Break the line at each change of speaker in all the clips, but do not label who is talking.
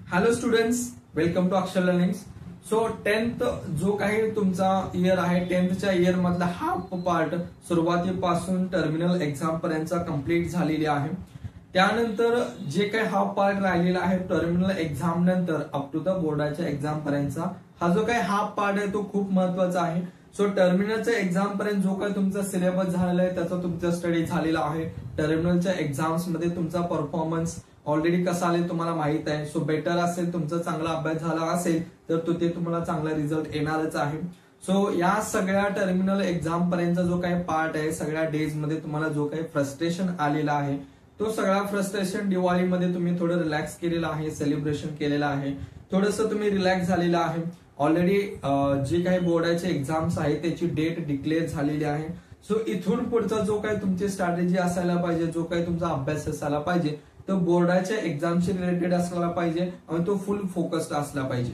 Hello students, welcome to अक्षर learnings. So 10th जो काही तुमचा इयर आहे 10thच्या इयर मधला हाफ पार्ट सुरुवातीपासून टर्मिनल एक्झाम पर्यंत कंप्लीट झालेली आहे. त्यानंतर जे काही हाफ पार्ट राहिलेला आहे टर्मिनल एक्झाम नंतर अप टू द बोर्डाच्या एक्झाम पर्यंतचा हा जो काही हाफ पार्ट आहे तो खूप महत्वाचा आहे. सो टर्मिनलच्या एक्झाम पर्यंत जो काही तुमचा सिलेबस झालेला आहे त्याचा तुमचा स्टडी झालेला आहे. टर्मिनलच्या एक्झाम्स मध्ये तुमचा परफॉर्मन्स ऑलरेडी कसा आले तुम्हाला माहित आहे. सो बेटर असेल, तुमचा चांगला अभ्यास झाला असेल तर ते तुम्हाला चांगला रिझल्ट येणारच आहे. सो या सगळ्या टर्मिनल एक्झाम पर्यंतचा जो काही पार्ट आहे, सगळ्या डेज मध्ये तुम्हाला जो काही फ्रस्ट्रेशन आलेला आहे तो सगळा फ्रस्ट्रेशन दिवाळीमध्ये तुम्ही थोडं रिलॅक्स केलेला आहे, सेलिब्रेशन केलेलं आहे, थोडंसं तुम्ही रिलॅक्स झालेला आहे. ऑलरेडी जे काही बोर्डाचे एक्झाम्स आहेत त्याची डेट डिक्लेअर झालेली आहे. सो इथून पुढचा जो काही तुमची स्ट्रॅटेजी असायला पाहिजे, जो काही तुमचा अभ्यास असायला पाहिजे तो बोर्डाच्या एक्झामशी रिलेटेड असला पाहिजे आणि तो फुल फोकस्ड असला पाहिजे.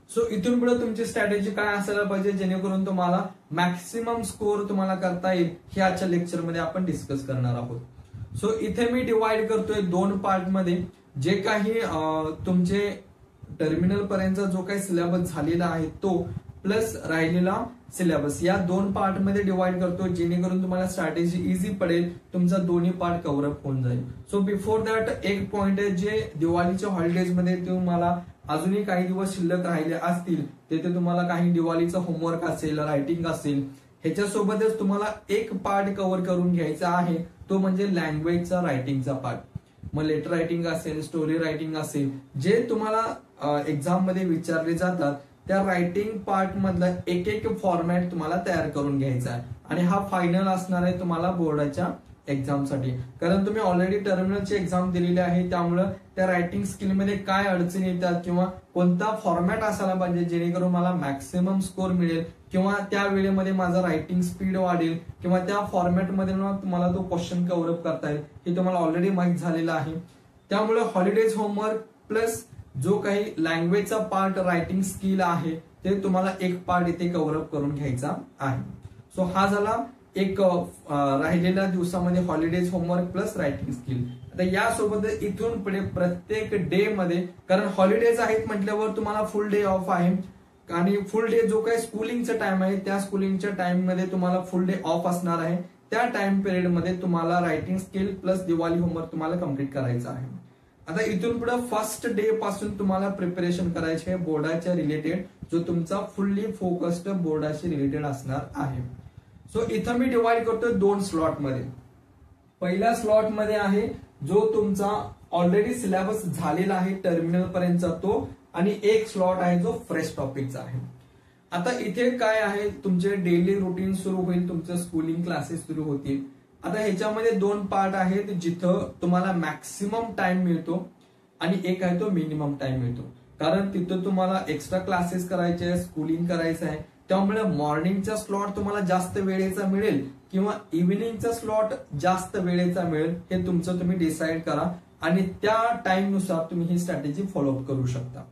सो इथून पुढे तुमची स्ट्रॅटेजी काय असायला पाहिजे जेणेकरून तुम्हाला मॅक्सिमम स्कोर तुम्हाला करता येईल हे आजच्या लेक्चरमध्ये आपण डिस्कस करणार आहोत. सो इथे मी डिवाइड करतोय दोन पार्ट मध्ये. जे काही तुमचे टर्मिनल पर्यंतचा जो काही सिलेबस झालेला आहे तो प्लस राहिलेला सिलेबस या दोन पार्ट मध्ये डिवाइड करतो जेणेकरून तुम्हाला स्ट्रॅटेजी इझी पडेल, तुमचा दोन्ही पार्ट कव्हर अप होऊन जाईल. सो बिफोर दॅट एक पॉइंट आहे जे दिवाळीच्या हॉलिडेज मध्ये तुम्हाला अजूनही काही दिवस शिल्लक राहिले असतील तिथे तुम्हाला काही दिवाळीचं होमवर्क असेल, रायटिंग असेल, ह्याच्यासोबतच तुम्हाला एक पार्ट कव्हर करून घ्यायचा आहे तो म्हणजे लँग्वेजचा रायटिंगचा पार्ट. मग लेटर रायटिंग असेल, स्टोरी रायटिंग असेल, जे तुम्हाला एक्झाम मध्ये विचारले जातात त्या रायटिंग पार्ट मधला एक एक फॉर्मॅट तुम्हाला तयार करून घ्यायचा आहे आणि हा फायनल असणार आहे तुम्हाला बोर्डाच्या एक्झामसाठी. कारण तुम्ही ऑलरेडी टर्मिनलची एक्झाम दिलेली आहे त्यामुळे त्या रायटिंग स्किलमध्ये काय अडचणी येतात किंवा कोणता फॉर्मॅट असायला पाहिजे जेणेकरून मला मॅक्सिमम स्कोर मिळेल किंवा त्या वेळेमध्ये माझा रायटिंग स्पीड वाढेल किंवा त्या फॉर्मॅटमध्ये तुम्हाला तो क्वेश्चन कव्हर अप करता येईल हे तुम्हाला ऑलरेडी माहित झालेलं आहे. त्यामुळे हॉलिडेज होमवर्क प्लस जो काही लँग्वेजचा पार्ट रायटिंग स्किल आहे ते तुम्हाला एक पार्ट इथे कव्हर अप करून घ्यायचा आहे. सो हा झाला एक राहिलेल्या दिवसामध्ये holidays homework plus writing skill. आता यासोबत इथून पुढे प्रत्येक डे मध्ये, कारण हॉलिडेज आहेत म्हटल्यावर तुम्हाला फुल डे ऑफ आहे आणि फुल डे जो काही स्कूलिंगचा टाइम आहे त्या स्कूलिंगच्या टाइम मध्ये तुम्हाला फुल डे ऑफ असणार आहे. त्या टाइम पिरियड मध्ये तुम्हाला writing skill plus Diwali homework तुम्हाला कम्प्लीट करायचं आहे. आता इथून पुढे फर्स्ट डे पासून तुम्हाला प्रिपरेशन करायचे आहे बोर्डाच्या रिलेटेड, जो तुमचा फुल्ली फोकस्ड बोर्डाशी रिलेटेड असणार आहे. सो इथं मी डिवाइड करतोय दोन स्लॉट मध्ये. पहिल्या स्लॉट मध्ये आहे जो तुमचा ऑलरेडी सिलेबस झालेला आहे टर्मिनल पर्यंतचा तो, आणि एक स्लॉट आहे जो फ्रेश टॉपिकचा आहे. आता इथे काय आहे, तुमचे डेली रुटीन सुरू होईल, तुमचे स्कूलिंग क्लासेस सुरू होतील. आता ह्याच्यामध्ये दोन पार्ट आहेत जिथं तुम्हाला मॅक्सिमम टाइम मिळतो आणि एक आहे तो मिनिमम टाइम मिळतो. कारण तिथं तुम्हाला एक्स्ट्रा क्लासेस करायचे आहे, स्कूलिंग करायचं आहे. त्यामुळे मॉर्निंगचा स्लॉट तुम्हाला जास्त वेळेचा मिळेल किंवा इव्हिनिंगचा स्लॉट जास्त वेळेचा मिळेल हे तुमचं तुम्ही डिसाईड करा आणि त्या टाइम नुसार तुम्ही ही स्ट्रॅटेजी फॉलोअप करू शकता.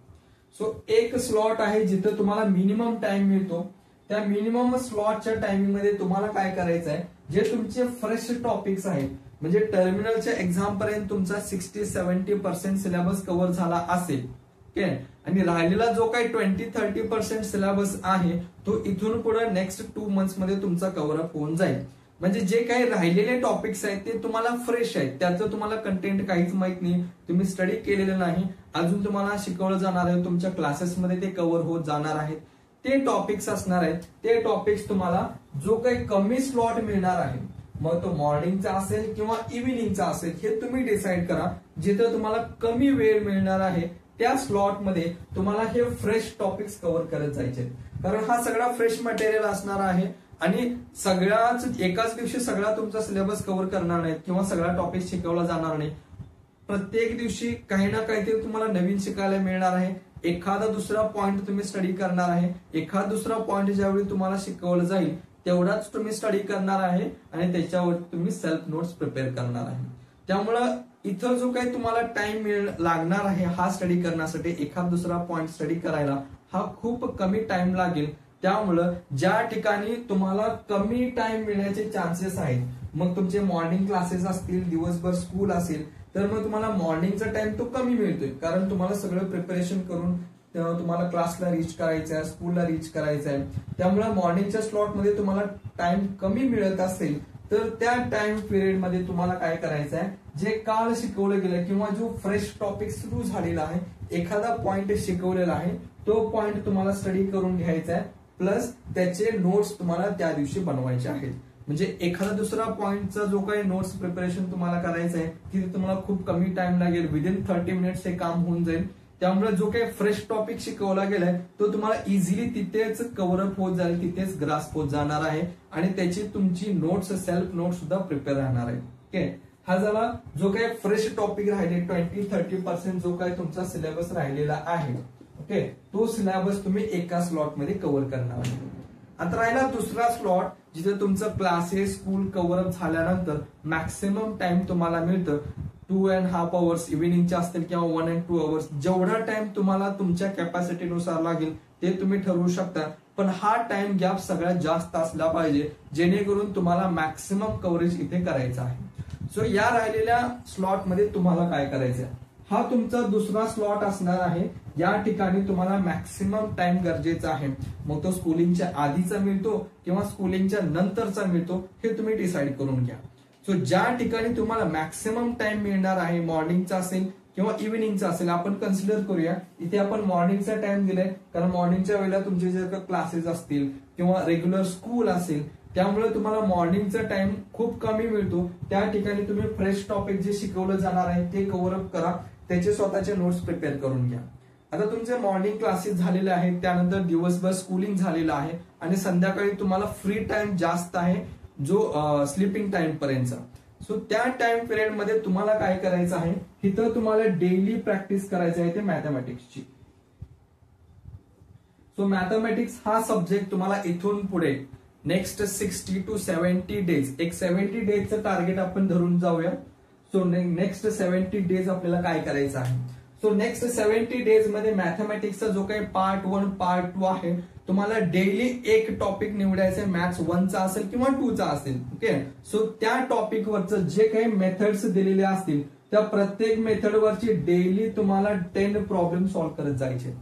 सो एक स्लॉट आहे जिथं तुम्हाला मिनिमम टाइम मिळतो. त्या मिनिमम स्लॉटच्या टायमिंग मध्ये तुम्हाला काय करायचं आहे, जे तुमचे फ्रेश टॉपिक्स आहेत म्हणजे टर्मिनलच्या एक्झाम पर्यंत तुमचा 60-70% सिलेबस कव्हर झाला असेल आणि राहिलेला जो काही 20-30% सिलेबस आहे तो इथून पुढे नेक्स्ट 2 मंथ्स मध्ये तुमचा कव्हर अप होऊन जाईल. म्हणजे जे काही राहिलेले टॉपिक्स आहेत ते तुम्हाला फ्रेश आहेत, त्याचं तुम्हाला कंटेंट काहीच माहित नाही, तुम्ही स्टडी केलेलं नाही, अजून तुम्हाला शिकवलं जाणार आहे, तुमच्या क्लासेसमध्ये ते कव्हर होत जाणार आहेत. ते टॉपिक्स असणार आहेत. ते टॉपिक्स तुम्हाला जो काही कमी स्लॉट मिळणार आहे, मग तो मॉर्निंगचा असेल किंवा इव्हिनिंगचा असेल हे तुम्ही डिसाईड करा. जिथं तुम्हाला कमी वेळ मिळणार आहे त्या स्लॉट मध्ये तुम्हाला हे फ्रेश टॉपिक्स कव्हर करत जायचे, कारण हा सगळा फ्रेश मटेरियल असणार आहे आणि सगळ्याच एकाच दिवशी सगळा तुमचा सिलेबस कव्हर करणार नाही किंवा सगळा टॉपिक शिकवला जाणार नाही. प्रत्येक दिवशी काही ना काहीतरी तुम्हाला नवीन शिकायला मिळणार आहे. एखादा दुसरा पॉइंट तुम्ही स्टडी करणार आहे, एखादा दुसरा पॉइंट ज्यावेळी तुम्हाला शिकवलं जाईल तेवढाच तुम्ही स्टडी करणार आहे आणि त्याच्यावर तुम्ही सेल्फ नोट्स प्रिपेअर करणार आहे. त्यामुळं इथं जो काही तुम्हाला टाइम लागणार आहे हा स्टडी करण्यासाठी, एखादा दुसरा पॉइंट स्टडी करायला हा खूप कमी टाइम लागेल. त्यामुळं ज्या ठिकाणी तुम्हाला कमी टाइम मिळण्याचे चान्सेस आहेत, मग तुमचे मॉर्निंग क्लासेस असतील, दिवसभर स्कूल असेल, तर मग तुम्हाला मॉर्निंगचा टाइम तो कमी मिळतोय, कारण तुम्हाला सगळं प्रिपरेशन करून तुम्हाला क्लासला रीच करायचं आहे, स्कूलला रीच करायचं आहे. त्यामुळे मॉर्निंगच्या स्लॉटमध्ये तुम्हाला टाइम कमी मिळत असेल तर त्या टाइम पिरियडमध्ये तुम्हाला काय करायचं आहे, जे काल शिकवलं गेलं किंवा जो फ्रेश टॉपिक सुरू झालेला आहे, एखादा पॉइंट शिकवलेला आहे, तो पॉइंट तुम्हाला स्टडी करून घ्यायचा आहे, प्लस त्याचे नोट्स तुम्हाला त्या दिवशी बनवायचे आहेत. म्हणजे एखादा दुसरा पॉइंटचा जो काही नोट्स प्रिपरेशन तुम्हाला करायचं आहे तिथे तुम्हाला खूप कमी टाइम लागेल, विदिन 30 मिनिट्स हे काम होऊन जाईल. त्यामुळे जो काही फ्रेश टॉपिक शिकवला गेलाय तो तुम्हाला इझिली तिथेच कव्हरअप होत जाईल, तिथेच ग्रास्प होत जाणार आहे आणि त्याची तुमची नोट्स, सेल्फ नोट्स सुद्धा प्रिपेअर राहणार आहे. ओके, हा झाला जो काही फ्रेश टॉपिक राहिले 20-30% जो काही तुमचा सिलेबस राहिलेला आहे. ओके, तो सिलेबस तुम्ही एका स्लॉट मध्ये कव्हर करणार आहे. आता राहिला दुसरा स्लॉट जिथे तुमचं क्लासेस, स्कूल कव्हरअप झाल्यानंतर मॅक्सिमम टाइम तुम्हाला मिळतं 2.5 hours इव्हिनिंगचे असतील किंवा 1 and 2 hours, जेवढा टाइम तुम्हाला तुमच्या कॅपॅसिटीनुसार लागेल ते तुम्ही ठरवू शकता. पण हा टाइम गॅप सगळ्यात जास्त असला पाहिजे जेणेकरून तुम्हाला मॅक्सिमम कव्हरेज इथे करायचं आहे. सो या राहिलेल्या स्लॉट मध्ये तुम्हाला काय करायचं आहे, हा तुमचा दुसरा स्लॉट असणार आहे. या ठिकाणी तुम्हाला मॅक्सिमम टाइम गरजेचा आहे. मग तो स्कूलिंगच्या आधीचा मिळतो किंवा स्कूलिंगच्या नंतरचा मिळतो हे तुम्ही डिसाईड करून घ्या. सो ज्या ठिकाणी तुम्हाला मॅक्सिमम टाइम मिळणार आहे, मॉर्निंगचा असेल किंवा इव्हिनिंगचा असेल, आपण कन्सिडर करूया इथे आपण मॉर्निंगचा टाइम दिलाय, कारण मॉर्निंगच्या वेळेला तुमचे जे क्लासेस असतील किंवा रेग्युलर स्कूल असेल त्यामुळे तुम्हाला मॉर्निंगचा टाइम खूप कमी मिळतो. त्या ठिकाणी तुम्ही फ्रेश टॉपिक जे शिकवलं जाणार आहे ते कव्हरअप करा, त्याचे स्वतःचे नोट्स प्रिपेअर करून घ्या. आता तुमचे मॉर्निंग क्लासेस झालेले आहेत, त्यानंतर दिवसभर स्कूलिंग झालेलं आहे आणि संध्याकाळी तुम्हाला फ्री टाइम जास्त आहे जो स्लीपिंग टाइम पर्यंतचा. सो त्या टाइम पिरियड मध्ये तुम्हाला काय करायचं आहे, इथं तुम्हाला डेली प्रॅक्टिस करायचं आहे ते मॅथमॅटिक्सची. सो मॅथमॅटिक्स हा सब्जेक्ट तुम्हाला इथून पुढे नेक्स्ट 60 to 70 डेज, एक 70 डेजचं टार्गेट आपण धरून जाऊया. सो नेक्स्ट 70 डेज आपल्याला काय करायचं आहे. सो नेक्स्ट 70 डेज मध्ये मॅथमॅटिक्सचा जो काही पार्ट 1, पार्ट 2 आहे तुम्हाला डेली एक टॉपिक निवडायचं आहे. मॅथ्स 1चा असेल किंवा 2चा असेल. ओके, सो त्या टॉपिक वरचं जे काही मेथड्स दिलेले असतील त्या प्रत्येक मेथड वरची डेली तुम्हाला 10 प्रॉब्लेम सॉल्व्ह करत जायचे.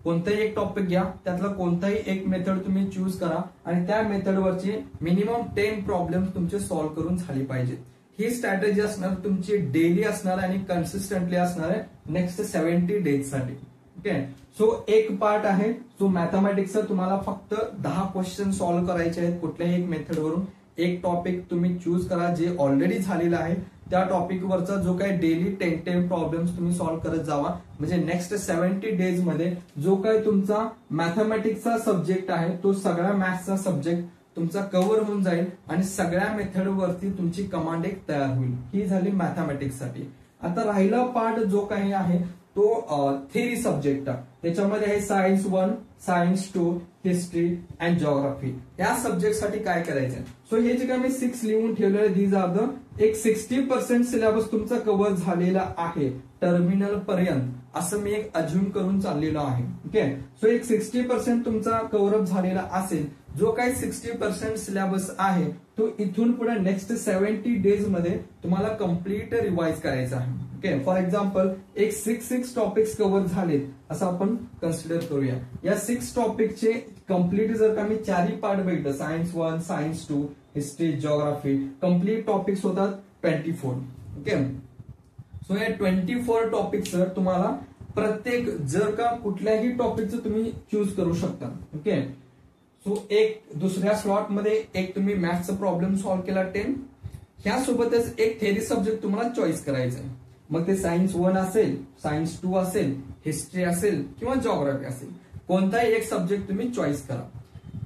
कोणताही एक टॉपिक घ्या, त्यातला कोणताही एक मेथड तुम्ही चूज करा आणि त्या मेथडवरची मिनिमम 10 प्रॉब्लेम तुमचे सॉल्व्ह करून झाली पाहिजे. ही स्ट्रॅटेजी असणार तुमची डेली असणार आणि कन्सिस्टंटली असणार आहे नेक्स्ट 70 डेज साठी. ओके, सो एक पार्ट आहे सो मॅथमॅटिक्सचा तुम्हाला फक्त 10 क्वेश्चन सॉल्व्ह करायचे आहेत कुठल्याही एक मेथडवरून. एक टॉपिक तुम्ही चूज करा जे ऑलरेडी झालेला आहे, त्या टॉपिक वरचा जो काही डेली 10 प्रॉब्लेम्स तुम्ही सॉल्व्ह करत जावा. म्हणजे नेक्स्ट 70 डेज मध्ये जो काही तुमचा मॅथमॅटिक्सचा सब्जेक्ट आहे तो सगळा मॅथ्सचा सब्जेक्ट तुमचा कव्हर होऊन जाईल आणि सगळ्या मेथडवरती तुमची कमांड एक तयार होईल. ही झाली मॅथमॅटिक्स साठी. आता राहिला पार्ट जो काही आहे तो थेरी सब्जेक्ट, त्याच्यामध्ये आहे science 1, science 2, history and geography. या सब्जेक्ट साठी काय करायचं. सो हे जे काही मी 6 लिहून ठेवलेले दीज आर द एक 60% सिलेबस तुमचा कव्हर झालेला आहे टर्मिनल पर्यंत, असं मी एक अज्युम करून चाललेलो आहे. ओके, सो एक 60% तुमचा कव्हरअप झालेला असेल. जो काही 60% सिलेबस आहे तो इथून पुढे नेक्स्ट 70 डेज मध्ये तुम्हाला कम्प्लीट रिवाइज करायचा आहे. ओके, फॉर एक्झाम्पल एक 6 टॉपिक्स कव्हर झालेत असं आपण कन्सिडर करूया. या 6 टॉपिकचे कम्प्लीट जर का मी 4 पार्ट बघितलं, science 1, science 2, history, geography, complete topics होतात 24. ओके, सो या 24 टॉपिक्स तुम्हाला प्रत्येक जर का कुठल्याही टॉपिकचं तुम्ही चूज करू शकता. ओके, सो एक दुसऱ्या स्लॉट मध्ये एक तुम्ही मॅथ्सचा प्रॉब्लेम सॉल्व्ह केला 10, ह्यासोबतच एक थेरी सब्जेक्ट तुम्हाला चॉईस करायचा आहे. मग ते सायन्स 1 असेल, सायन्स 2 असेल, हिस्ट्री असेल किंवा जिओग्राफी असेल, कोणताही एक सब्जेक्ट तुम्ही चॉईस करा.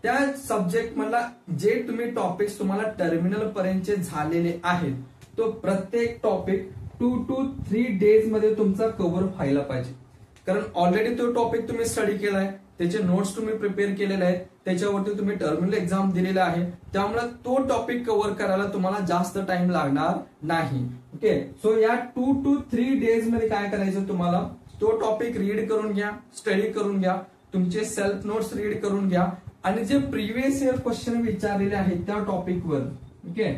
त्या सब्जेक्ट मधला जे तुम्ही टॉपिक्स तुम्हाला टर्मिनल पर्यंतचे झालेले आहेत तो प्रत्येक टॉपिक 2 to 3 डेज मध्ये तुमचा कव्हर व्हायला पाहिजे. कारण ऑलरेडी तो टॉपिक तुम्ही स्टडी केलाय, त्याचे नोट्स तुम्ही प्रिपेअर केलेले आहेत, त्याच्यावरती तुम्ही टर्मिनल एक्झाम दिलेला आहे, त्यामुळे तो टॉपिक कव्हर करायला तुम्हाला जास्त टाइम लागणार नाही. ओके, सो या 2 to 3 डेज मध्ये काय करायचं, तुम्हाला तो टॉपिक रीड करून घ्या, स्टडी करून घ्या, तुमचे सेल्फ नोट्स रीड करून घ्या आणि जे प्रिव्हियस इयर क्वेश्चन विचारलेले आहेत त्या टॉपिकवर, ओके,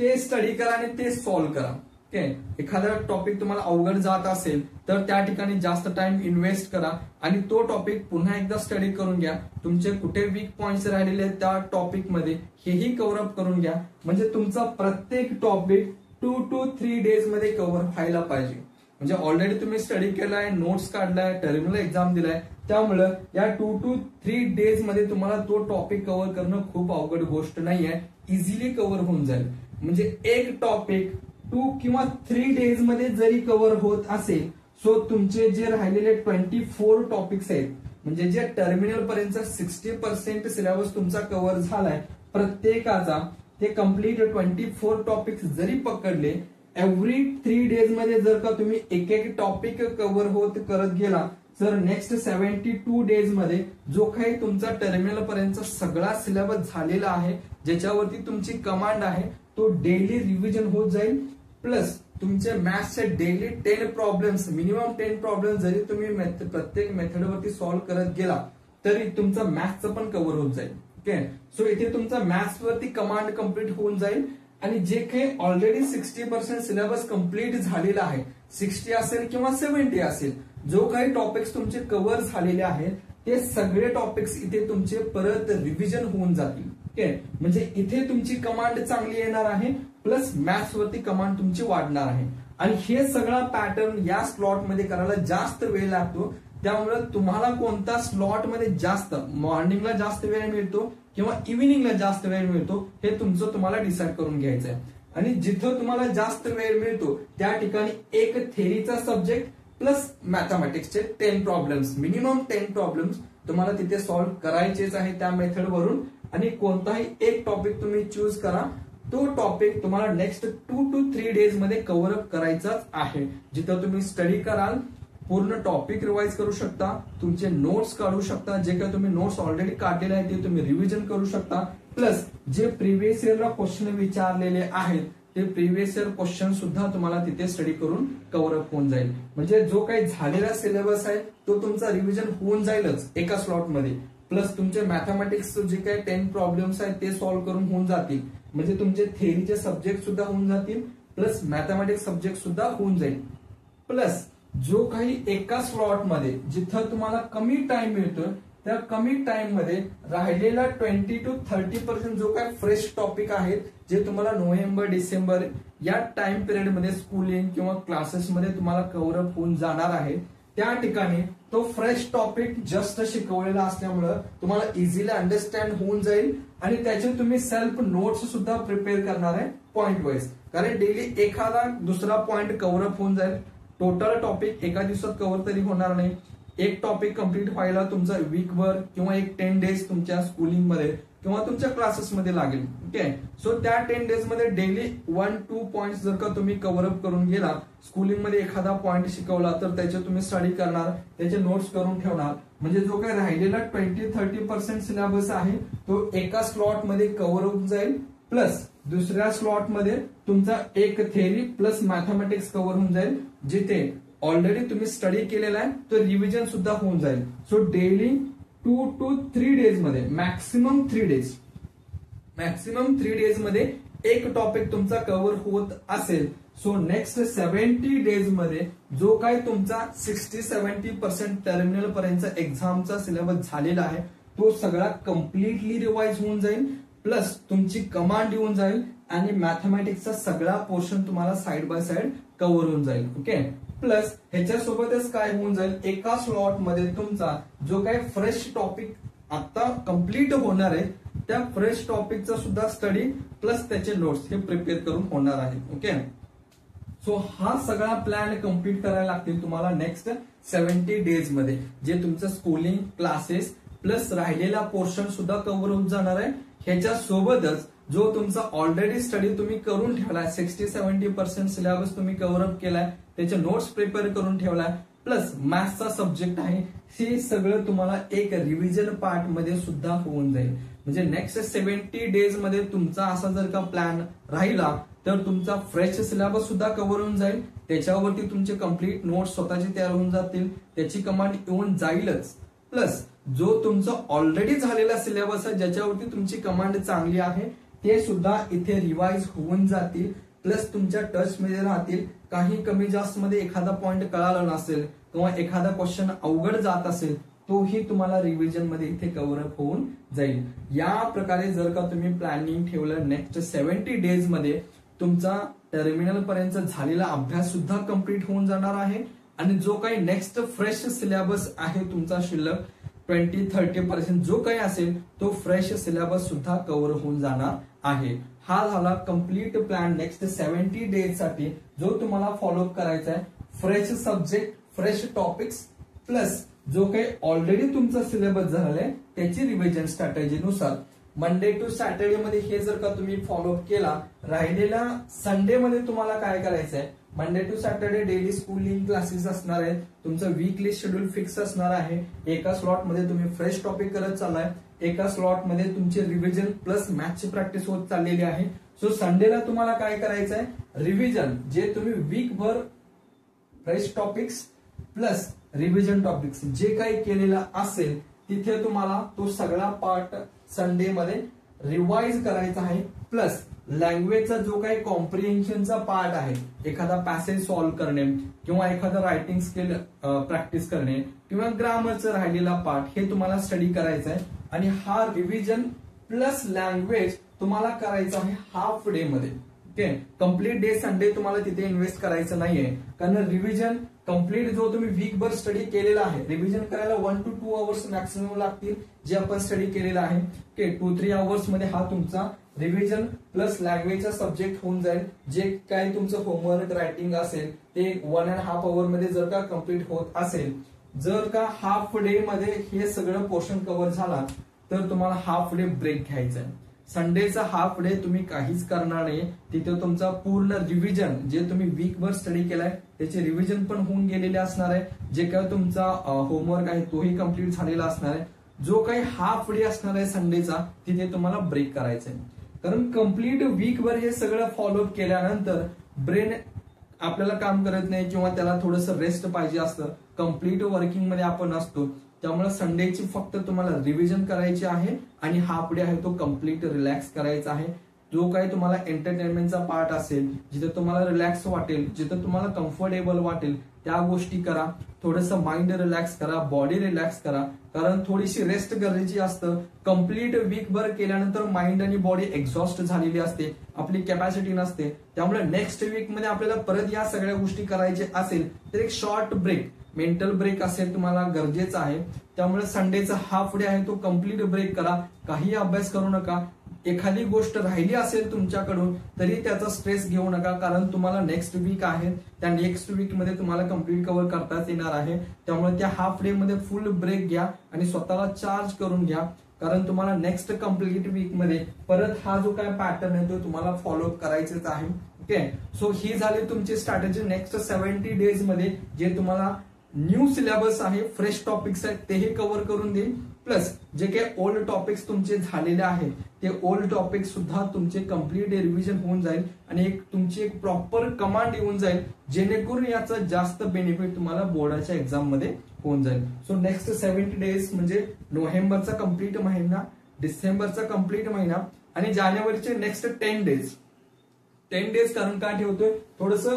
ते स्टडी करा आणि ते सॉल्व्ह करा. ओके, एखादा टॉपिक तुम्हाला अवघड जात असेल तर त्या ठिकाणी जास्त टाइम इन्व्हेस्ट करा आणि तो टॉपिक पुन्हा एकदा स्टडी करून घ्या. तुमचे कुठे वीक पॉइंट्स राहिलेले आहेत त्या टॉपिक मध्ये हेही कव्हर अप करून घ्या. म्हणजे तुमचा प्रत्येक टॉपिक 2 to 3 डेज मध्ये कव्हर व्हायला पाहिजे. म्हणजे ऑलरेडी तुम्ही स्टडी केलाय, नोट्स काढलाय, टर्मिनल एक्झाम दिलाय, त्यामुळे या 2 to 3 डेज मध्ये तुम्हाला तो टॉपिक कव्हर करणं खूप अवघड गोष्ट नाहीये, इझिली कव्हर होऊन जाईल. म्हणजे एक टॉपिक 2 किंवा 3 डेज मध्ये जरी कव्हर होत असेल, सो तुमचे जे राहिलेले 24 टॉपिक्स आहेत, म्हणजे जे टर्मिनल पर्यंत 60% सिलेबस तुमचा कव्हर झालाय प्रत्येकाचा, ते कम्प्लीट 24 टॉपिक्स जरी पकडले, एव्हरी 3 डेज मध्ये जर का तुम्ही एक एक टॉपिक कव्हर होत करत गेला, तर नेक्स्ट 72 डेज मध्ये जो काही तुमचा टर्मिनल पर्यंत सगळा सिलेबस झालेला आहे, ज्याच्यावरती तुमची कमांड आहे, तो डेली रिव्हिजन होत जाईल. प्लस तुमचे मॅथ्सचे डेली 10 प्रॉब्लेम्स, मिनिमम 10 प्रॉब्लेम जरी तुम्ही प्रत्येक मेथडवरती सॉल्व्ह करत गेला तरी तुमचा मॅथ्सचं पण कव्हर होत जाईल. ओके, सो इथे तुमचा मॅथ्स वरती कमांड कम्प्लीट होऊन जाईल. आणि जे काही ऑलरेडी 60% सिलेबस कम्प्लीट झालेला आहे, 60 असेल किंवा 70 असेल, जो काही टॉपिक्स तुमचे कव्हर झालेले आहेत ते सगळे टॉपिक्स इथे तुमचे परत रिव्हिजन होऊन जातील. ओके, म्हणजे इथे तुमची कमांड चांगली येणार आहे, प्लस मॅथ्स वरती कमांड तुमची वाढणार आहे. आणि हे सगळा पॅटर्न या स्लॉट मध्ये करायला जास्त वेळ लागतो. त्यामुळे तुम्हाला कोणता स्लॉट मध्ये जास्त, मॉर्निंगला जास्त वेळ मिळतो किंवा इव्हिनिंगला जास्त वेळ मिळतो, हे तुमचं तुम्हाला डिसाईड करून घ्यायचं आहे. आणि जिथं तुम्हाला जास्त वेळ मिळतो त्या ठिकाणी एक थेरीचा सब्जेक्ट प्लस मॅथमॅटिक्सचे 10 प्रॉब्लेम्स, मिनिमम 10 प्रॉब्लेम्स तुम्हाला तिथे सॉल्व्ह करायचेच आहे त्या मेथडवरून. आणि कोणताही एक टॉपिक तुम्ही चूज करा, तो टॉपिक तुम्हाला नेक्स्ट 2 to 3 डेज मध्ये कव्हर अप करायचाच आहे. जिथं तुम्ही स्टडी कराल, पूर्ण टॉपिक रिवाइज करू शकता, तुमचे नोट्स काढू शकता, जे काही तुम्ही नोट्स ऑलरेडी काढलेले आहेत ते तुम्ही रिव्हिजन करू शकता. प्लस जे प्रिव्हियस इयरला क्वेश्चन विचारलेले आहेत ते प्रिव्हियस इयर क्वेश्चन सुद्धा तुम्हाला तिथे स्टडी करून कव्हर अप होऊन जाईल. म्हणजे जो काही झालेला सिलेबस आहे तो तुमचा रिव्हिजन होऊन जाईलच एका स्लॉट मध्ये. प्लस तुमचे मॅथमॅटिक्स जे काही 10 प्रॉब्लेम्स आहेत ते सॉल्व्ह करून होऊन जातील. म्हणजे तुमचे थेरीचे सब्जेक्ट सुद्धा होऊन जातील, प्लस मॅथमॅटिक्स सब्जेक्ट सुद्धा होऊन जाईल. प्लस जो काही एका स्लॉट मध्ये जिथं तुम्हाला कमी टाइम मिळतो, त्या कमी टाइम मध्ये राहिलेला 20 to 30% जो काही फ्रेश टॉपिक आहेत, जे तुम्हाला नोव्हेंबर डिसेंबर या टाइम पिरियड मध्ये स्कूलिंग किंवा क्लासेस मध्ये तुम्हाला कव्हर अप होऊन जाणार आहे, त्या ठिकाणी तो फ्रेश टॉपिक जस्ट शिकवलेला असल्यामुळे तुम्हाला इझिली अंडरस्टँड होऊन जाईल. आणि त्याचे तुम्ही सेल्फ नोट्स सुद्धा प्रिपेअर करणार आहे पॉइंट वाईज, कारण डेली एखादा दुसरा पॉइंट कव्हर अप होऊन जाईल. टोटल टॉपिक एका दिवसात कव्हर तरी होणार नाही. एक टॉपिक कम्प्लीट व्हायला तुमचा वीकभर किंवा एक 10 डेज तुमच्या स्कूलिंग मध्ये किंवा तुमच्या क्लासेस मध्ये लागेल. ओके, सो त्या 10 डेज मध्ये डेली 1-2 पॉइंट जर का तुम्ही कव्हर अप करून गेला, स्कूलिंग मध्ये एखादा पॉइंट शिकवला तर त्याचे तुम्ही स्टडी करणार, त्याचे नोट्स करून ठेवणार. म्हणजे जो काही राहिलेला 20-30% सिलेबस आहे तो एका स्लॉट मध्ये कव्हर होऊन जाईल. प्लस दुसऱ्या स्लॉट मध्ये तुमचा एक थेरी प्लस मॅथमॅटिक्स कव्हर होऊन जाईल, जिथे ऑलरेडी तुम्ही स्टडी केलेला आहे तो रिव्हिजन सुद्धा होऊन जाईल. सो डेली 2 to 3 डेज मध्ये, मॅक्सिमम 3 डेज मध्ये एक टॉपिक तुमचा कव्हर होत असेल, सो नेक्स्ट 70 डेज मध्ये जो काही तुमचा 60-70% टर्मिनल पर्यंत एक्झामचा सिलेबस झालेला आहे तो सगळा कम्प्लिटली रिवाइज होऊन जाईल. प्लस तुमची कमांड येऊन जाईल आणि मॅथमॅटिक्सचा सगळा पोर्शन तुम्हाला साइड बाय साइड कव्हर होऊन जाईल. ओके, प्लस ह्याच्यासोबतच काय होऊन जाईल, एका स्लॉट मध्ये तुमचा जो काही फ्रेश टॉपिक आता कम्प्लीट होणार आहे त्या फ्रेश टॉपिकचा सुद्धा स्टडी प्लस त्याचे नोट्स हे प्रिपेअर करून होणार आहे. ओके, सो हा सगळा प्लॅन कम्प्लीट करायला लागतील तुम्हाला नेक्स्ट 70 डेज मध्ये, जे तुमचं स्कूलिंग, क्लासेस प्लस राहिलेला पोर्शन सुद्धा कव्हर होऊन जाणार आहे. ह्याच्या सोबतच जो तुमचा ऑलरेडी स्टडी तुम्ही करून ठेवलाय, 60-70% सिलेबस तुम्ही कव्हर अप केलाय, त्याचे नोट्स प्रिपेअर करून ठेवलाय, प्लस मॅथ्सचा सब्जेक्ट आहे, हे सगळं तुम्हाला एक रिव्हिजन पार्ट मध्ये सुद्धा होऊन जाईल. म्हणजे नेक्स्ट 70 डेज मध्ये तुमचा असा जर का प्लॅन राहिला तर तुमचा फ्रेश सिलेबस सुद्धा कव्हर होऊन जाईल. त्याच्यावरती तुमचे कम्प्लीट नोट्स स्वतःचे तयार होऊन जातील, त्याची कमांड येऊन जाईलच. प्लस जो तुमचा ऑलरेडी झालेला सिलेबस आहे, ज्याच्यावरती तुमची कमांड चांगली आहे, ते सुद्धा इथे रिवाइज होऊन जातील, प्लस तुमच्या टच मध्ये राहतील. काही कमी जास्त मध्ये एखादा पॉइंट कळाला नसेल किंवा एखादा क्वेश्चन अवघड जात असेल तोही तुम्हाला रिव्हिजन मध्ये इथे कव्हर अप होऊन जाईल. या प्रकारे जर का तुम्ही प्लॅनिंग ठेवलं नेक्स्ट 70 डेज मध्ये तुमचा टर्मिनल पर्यंत झालेला अभ्यास सुद्धा कंप्लीट होऊन जाणार आहे आणि जो काही नेक्स्ट फ्रेश सिलेबस आहे तुमचा शिल्लक 20-30% जो काही असेल तो फ्रेश सिलेबस सुद्धा कव्हर होऊन जाणार आहे. हा झाला कंप्लीट प्लॅन नेक्स्ट 70 डेज साठी जो तुम्हाला फॉलोअप करायचा आहे. Fresh subject, fresh topics plus जो काही ऑलरेडी तुमचा सिलेबस झालाय त्याची रिव्हिजन स्ट्रॅटेजीनुसार मंडे टू सॅटर्डे मध्ये हे जर का तुम्ही फॉलोअप केला, राहिलेल्या संडे मध्ये तुम्हाला काय करायचंय, Monday to Saturday daily schooling classes असणार आहेत. तुमचं वीकली शेड्यूल फिक्स असणार आहे. एका स्लॉट मध्ये तुम्ही फ्रेश टॉपिक करत चाललाय, एका स्लॉट मध्ये तुमचे रिव्हिजन प्लस मॅथची प्रॅक्टिस होत चाललेली आहे. सो संडेला तुम्हाला काय करायचंय, रिव्हिजन जे तुम्ही वीकभर fresh topics plus revision topics जे काही केलेलं असेल तिथे तुम्हाला तो सगळा पार्ट संडे मध्ये रिवाइज करायचा आहे. प्लस लँग्वेजचा जो काही कॉम्प्रिहेन्शनचा पार्ट आहे, एखादा पॅसेज सॉल्व्ह करणे किंवा एखादा रायटिंग स्किल प्रॅक्टिस करणे किंवा ग्रामरचा राहिलेला पार्ट हे तुम्हाला स्टडी करायचा आहे. आणि हा रिव्हिजन प्लस लँग्वेज तुम्हाला करायचा आहे हाफ डे मध्ये. ओके, कम्प्लीट डे संडे तुम्हाला तिथे इन्व्हेस्ट करायचं नाहीये, कारण रिव्हिजन कम्प्लीट जो तुम्ही वीकभर स्टडी केलेला आहे, रिव्हिजन करायला 1 to 2 आवर्स मॅक्सिमम लागतील जे आपण स्टडी केलेला आहे. ओके, 2-3 आवर्स मध्ये हा तुमचा रिव्हिजन प्लस लँग्वेजचा सब्जेक्ट होऊन जाईल. जे काही तुमचं होमवर्क रायटिंग असेल ते 1.5 आवर मध्ये जर का कम्प्लीट होत असेल, जर का हाफ डे मध्ये हे सगळं पोर्शन कव्हर झाला तर तुम्हाला हाफ डे ब्रेक घ्यायचा आहे. संडेचा हाफ डे तुम्ही काहीच करणार नाही, तिथे तुमचा पूर्ण रिव्हिजन जे तुम्ही वीकभर स्टडी केलाय त्याचे रिव्हिजन पण होऊन गेलेले असणार आहे. जे काय तुमचा होमवर्क आहे तोही कम्प्लीट झालेला असणार आहे. जो काही हाफ डे असणार आहे संडेचा तिथे तुम्हाला ब्रेक करायचा आहे, कारण कम्प्लीट वीकभर हे सगळं फॉलोअप केल्यानंतर ब्रेन आपल्याला काम करत नाही किंवा त्याला थोडंसं रेस्ट पाहिजे असतं. कम्प्लीट वर्किंग मध्ये आपण असतो, त्यामुळे संडेची फक्त तुम्हाला रिव्हिजन करायची आहे आणि हाफ डे आहे तो कम्प्लीट रिलॅक्स करायचा आहे. जो काही तुम्हाला एंटरटेनमेंटचा पार्ट असेल, जिथे तुम्हाला रिलॅक्स वाटेल, जिथे तुम्हाला कम्फर्टेबल वाटेल त्या गोष्टी करा. थोडंसं माइंड रिलॅक्स करा, बॉडी रिलॅक्स करा, कारण थोडीशी रेस्ट गरजेची असतं. कम्प्लीट वीकभर केल्यानंतर माइंड आणि बॉडी एक्झॉस्ट झालेली असते, आपली कॅपॅसिटी नसते. त्यामुळे नेक्स्ट वीक मध्ये आपल्याला परत या सगळ्या गोष्टी करायच्या असेल तर एक शॉर्ट ब्रेक, मेंटल ब्रेक असेल तुम्हाला गरजेचं आहे. त्यामुळे संडेचा हाफ डे आहे तो कम्प्लीट ब्रेक करा. काही अभ्यास करू नका. एखादी गोष्ट राहिली असेल तुमच्याकडून तरी त्याचा स्ट्रेस घेऊ नका, कारण तुम्हाला नेक्स्ट वीक आहे, त्या नेक्स्ट वीक मध्ये तुम्हाला कम्प्लीट कव्हर करताच येणार आहे. त्यामुळे त्या हाफ डे मध्ये फुल ब्रेक घ्या आणि स्वतःला चार्ज करून घ्या, कारण तुम्हाला नेक्स्ट कम्प्लीट वीक मध्ये परत हा जो काय पॅटर्न आहे तो तुम्हाला फॉलोअप करायचाच आहे. ओके, सो ही झाली तुमची स्ट्रॅटेजी नेक्स्ट 70 डेज मध्ये. जे तुम्हाला न्यू सिलेबस आहे, फ्रेश टॉपिक्स आहेत तेही कव्हर करून देईल, प्लस जे काही ओल्ड टॉपिक्स तुमचे झालेले आहेत ते ओल्ड टॉपिक सुद्धा तुमचे कम्प्लीट रिव्हिजन होऊन जाईल आणि एक तुमची एक प्रॉपर कमांड येऊन जाईल, जेणेकरून याचा जास्त बेनिफिट तुम्हाला बोर्डाच्या एक्झाम मध्ये होऊन जाईल. सो नेक्स्ट 70 डेज म्हणजे नोव्हेंबरचा कम्प्लीट महिना, डिसेंबरचा कम्प्लीट महिना आणि जानेवारीचे नेक्स्ट 10 डेज. 10 डेज कारण का ठेवतोय, थोडंसं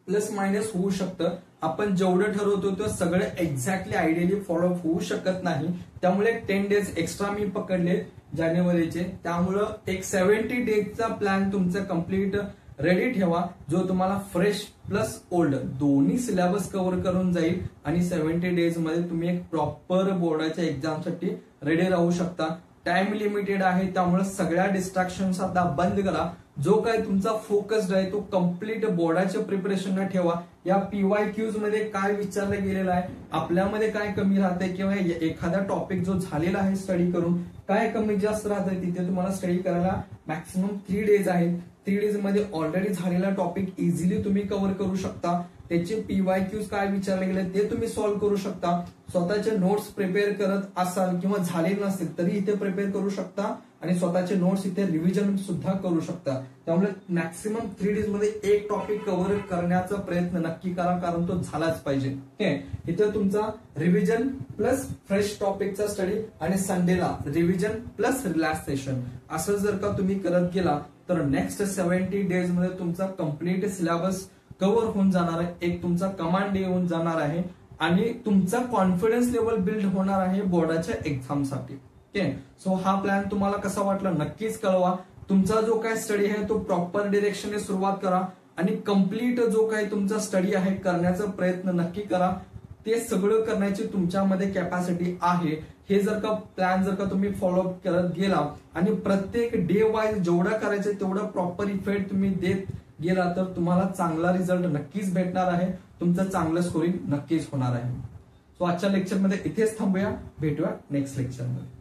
प्लस मायनस होऊ शकतं. आपण जेवढं ठरवतो ते सगळं एक्झॅक्टली आयडियली फॉलोअप होऊ शकत नाही, त्यामुळे 10 डेज एक्स्ट्रा मी पकडले जानेवारीचे. त्यामुळं एक 70 डेजचा प्लॅन तुमचा कम्प्लीट रेडी ठेवा, जो तुम्हाला फ्रेश प्लस ओल्ड दोन्ही सिलेबस कव्हर करून जाईल आणि 70 डेज मध्ये तुम्ही एक प्रॉपर बोर्डाच्या एक्झामसाठी रेडी राहू शकता. टाइम लिमिटेड आहे, त्यामुळे सगळ्या डिस्ट्रॅक्शन्स आता बंद करा. जो काही तुमचा फोकस्ड आहे तो कम्प्लीट बोर्डाच्या प्रिपरेशनला ठेवा. या PYQs मध्ये काय विचारलं गेलेलं आहे, आपल्यामध्ये काय कमी राहतंय किंवा एखादा टॉपिक जो झालेला आहे स्टडी करून काय कमी जास्त राहतंय तिथे तुम्हाला स्टडी करायला मॅक्सिमम 3 डेज आहेत. 3 डेज मध्ये ऑलरेडी झालेला टॉपिक इझिली तुम्ही कव्हर करू शकता. त्याचे PYQs काय विचारले गेले ते तुम्ही सॉल्व्ह करू शकता. स्वतःचे नोट्स प्रिपेअर करत असाल किंवा झाले नसेल तरी इथे प्रिपेअर करू शकता आणि स्वतःचे नोट्स इथे रिव्हिजन सुद्धा करू शकता. त्यामुळे मॅक्सिमम 3 डेज मध्ये एक टॉपिक कव्हर करण्याचा प्रयत्न नक्की करा, कारण तो झालाच पाहिजे. इथे तुमचा रिव्हिजन प्लस फ्रेश टॉपिकचा स्टडी आणि संडेला रिव्हिजन प्लस रिलॅक्सेशन असं जर का तुम्ही करत गेला तर नेक्स्ट 70 डेज मध्ये तुमचा कम्प्लीट सिलेबस कव्हर होऊन जाणार आहे. एक तुमचा कमांड येऊन जाणार आहे आणि तुमचा कॉन्फिडन्स लेवल बिल्ड होणार आहे बोर्डाच्या एक्झामसाठी. सो हा प्लॅन तुम्हाला कसा वाटला नक्कीच कळवा. तुमचा जो काय स्टडी आहे तो प्रॉपर डिरेक्शनने सुरुवात करा आणि कम्प्लीट जो काही तुमचा स्टडी आहे करण्याचा प्रयत्न नक्की करा. ते सगळं करण्याची तुमच्यामध्ये कॅपॅसिटी आहे. हे जर का प्लॅन जर का तुम्ही फॉलोअप करत गेला आणि प्रत्येक डे वाईज जेवढं करायचं तेवढं प्रॉपर इफेक्ट तुम्ही देत गेला तर तुम्हाला चांगला रिझल्ट नक्कीच भेटणार आहे. तुमचं चांगलं स्कोरिंग नक्कीच होणार आहे. सो आजच्या लेक्चरमध्ये इथेच थांबूया. भेटूया नेक्स्ट लेक्चरमध्ये.